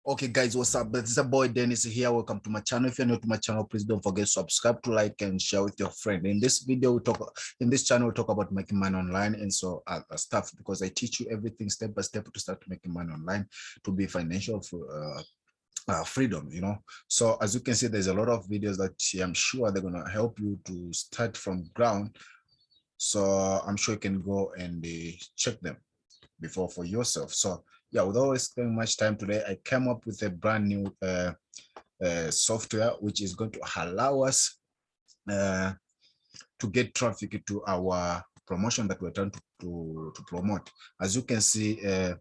Okay, guys, what's up? This is a boy Dennis here. Welcome to my channel. If you're new to my channel, please don't forget to subscribe, to like, and share with your friend. In this video, in this channel, we talk about making money online and so other stuff, because I teach you everything step by step to start making money online, to be financial freedom. So as you can see, there's a lot of videos that I'm sure they're gonna help you to start from ground. So I'm sure you can go and check them before for yourself. So yeah, without wasting much time today, I came up with a brand new software which is going to allow us to get traffic to our promotion that we're trying to promote. As you can see, in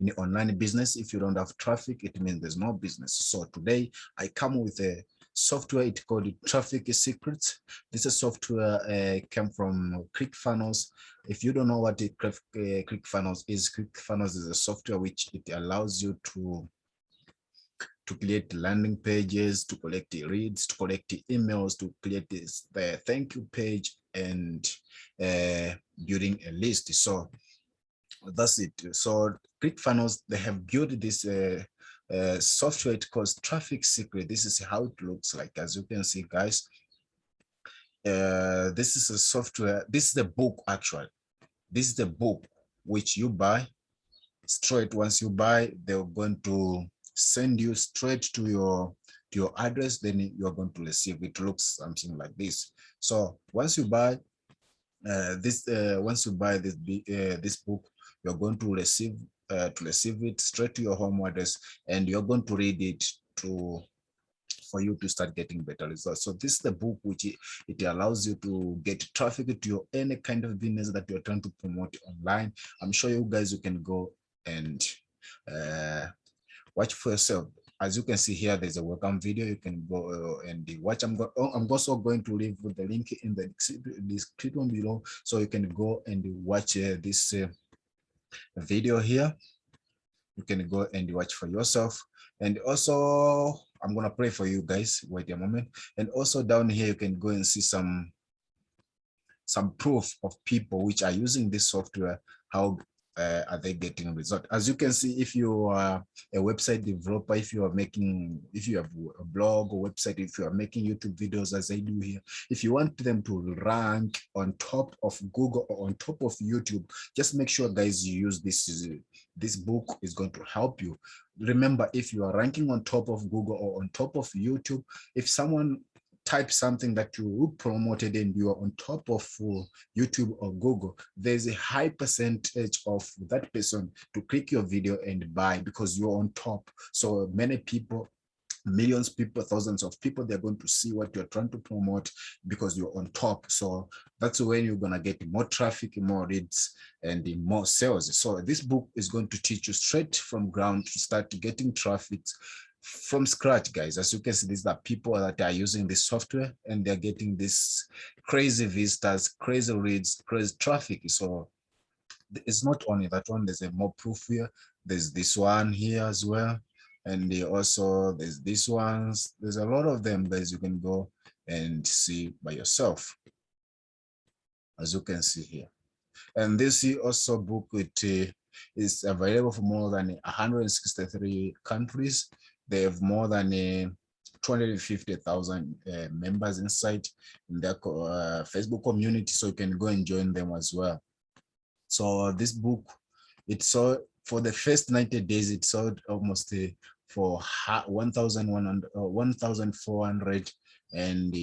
the online business, if you don't have traffic, it means there's no business. So today I come with a software. It's called Traffic Secrets. This is software came from ClickFunnels. If you don't know what ClickFunnels is a software which it allows you to create landing pages, to collect the leads, to collect the emails, to create the thank you page, and building a list. So that's it. So ClickFunnels, they have built this software. It calls Traffic Secret. This is how it looks like. As you can see, guys, this is a software. This is the book, actually. This is the book which you buy straight. Once you buy, they're going to send you straight to your address. Then you're going to receive. It looks something like this. So once you buy this book, you're going to receive it straight to your home address, and you're going to read it for you to start getting better results. So this is the book which it allows you to get traffic to your any kind of business that you're trying to promote online. I'm sure you guys, you can go and watch for yourself. As you can see here, there's a welcome video. You can go and watch. I'm also going to leave the link in the description below, so you can go and watch this video here. You can go and watch for yourself. And also, I'm gonna pray for you guys. Wait a moment. And also down here, you can go and see some proof of people which are using this software. How are they getting result? As you can see, if you are a website developer, if you have a blog or website, if you are making YouTube videos as I do here, if you want them to rank on top of Google or on top of YouTube, just make sure, guys, you use this book. Is going to help you. Remember, if you are ranking on top of Google or on top of YouTube, if someone type something that you promoted and you are on top of YouTube or Google, there's a high percentage of that person to click your video and buy, because you're on top. So many people, millions of people, thousands of people, they're going to see what you're trying to promote because you're on top. So that's when you're going to get more traffic, more leads, and more sales. So this book is going to teach you straight from ground to start getting traffic from scratch, guys. As you can see, these are people that are using this software, and they're getting this crazy visitors, crazy leads, crazy traffic. So it's not only that one, there's a more proof here. There's this one here as well, and also there's these ones. There's a lot of them, guys. You can go and see by yourself, as you can see here. And this also book, it is available for more than 163 countries. They have more than 250,000 members inside in their Facebook community, so you can go and join them as well. So this book, it sold for the first 90 days, it sold almost for 1,400 and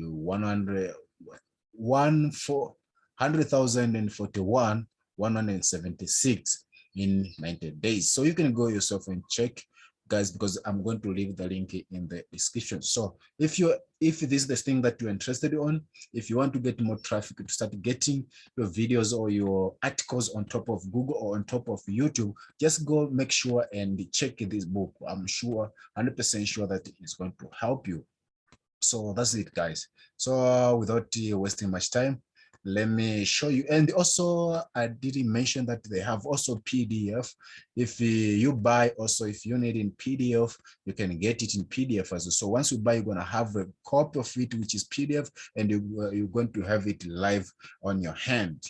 100,041 176 in 90 days. So you can go yourself and check, guys, because I'm going to leave the link in the description. So if this is the thing that you're interested on, if you want to get more traffic to start getting your videos or your articles on top of Google or on top of YouTube, just go make sure and check this book. I'm sure, 100% sure, that it is going to help you. So that's it, guys. So without wasting much time, let me show you. And also, I didn't mention that they have also PDF. If you buy, also, if you need in PDF, you can get it in PDF as well. So once you buy, you're going to have a copy of it, which is PDF, and you're going to have it live on your hand,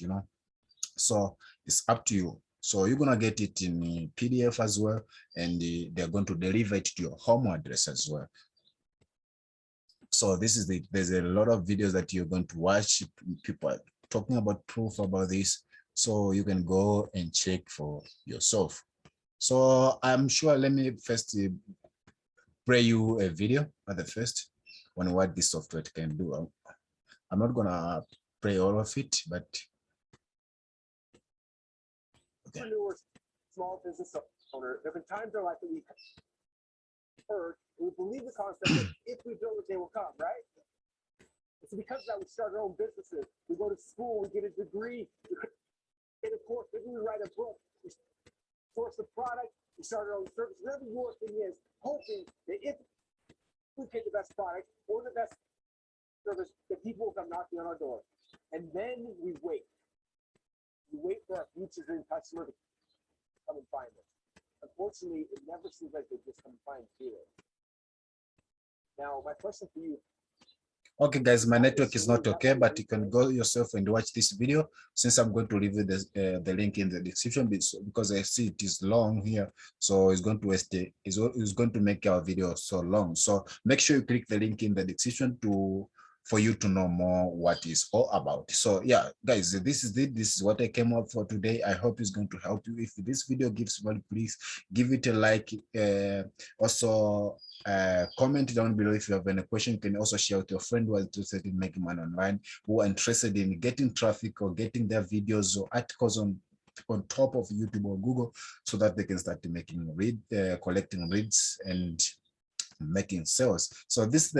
So it's up to you. So you're gonna get it in PDF as well, and they're going to deliver it to your home address as well. So this is there's a lot of videos that you're going to watch. People are talking about proof about this, so you can go and check for yourself. So I'm sure, let me first play you a video at the first on what this software can do. I'm not gonna play all of it, but okay. Small business owner, there have been times in our life that we heard, we believe the concept that if we build it, they will come, right? It's because of that we start our own businesses. We go to school, we get a degree, we get a course, maybe we write a book, we source a product, we start our own service. Whatever your thing is, hoping that if we get the best product or the best service, that people will come knocking on our door. And then we wait. We wait for our future dream customer to come and find us. Unfortunately, it never seems like they just come and find you. Now, my question for you. Okay, guys, my network is not okay, but you can go yourself and watch this video, since I'm going to leave the link in the description, because I see it is long here, so it's going to waste it's going to make our video so long. So make sure you click the link in the description for you to know more what it's all about. So yeah, guys, this is it. This is what I came up for today. I hope it's going to help you. If this video gives value, please give it a like. Also, comment down below if you have any question. You can also share with your friend who is interested in making money online, who are interested in getting traffic or getting their videos or articles on top of YouTube or Google, so that they can start making collecting leads and making sales. So this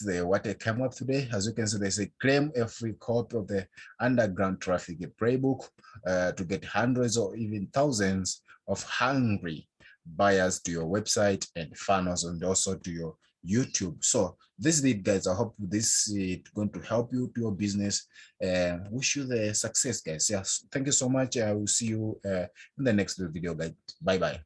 is what I came up today. As you can see, there's a claim a free copy of the underground traffic playbook to get hundreds or even thousands of hungry buyers to your website and funnels, and also to your YouTube. So this is it, guys. I hope this is going to help you to your business. Wish you the success, guys. Yes, thank you so much. I will see you in the next video, guys. Bye bye.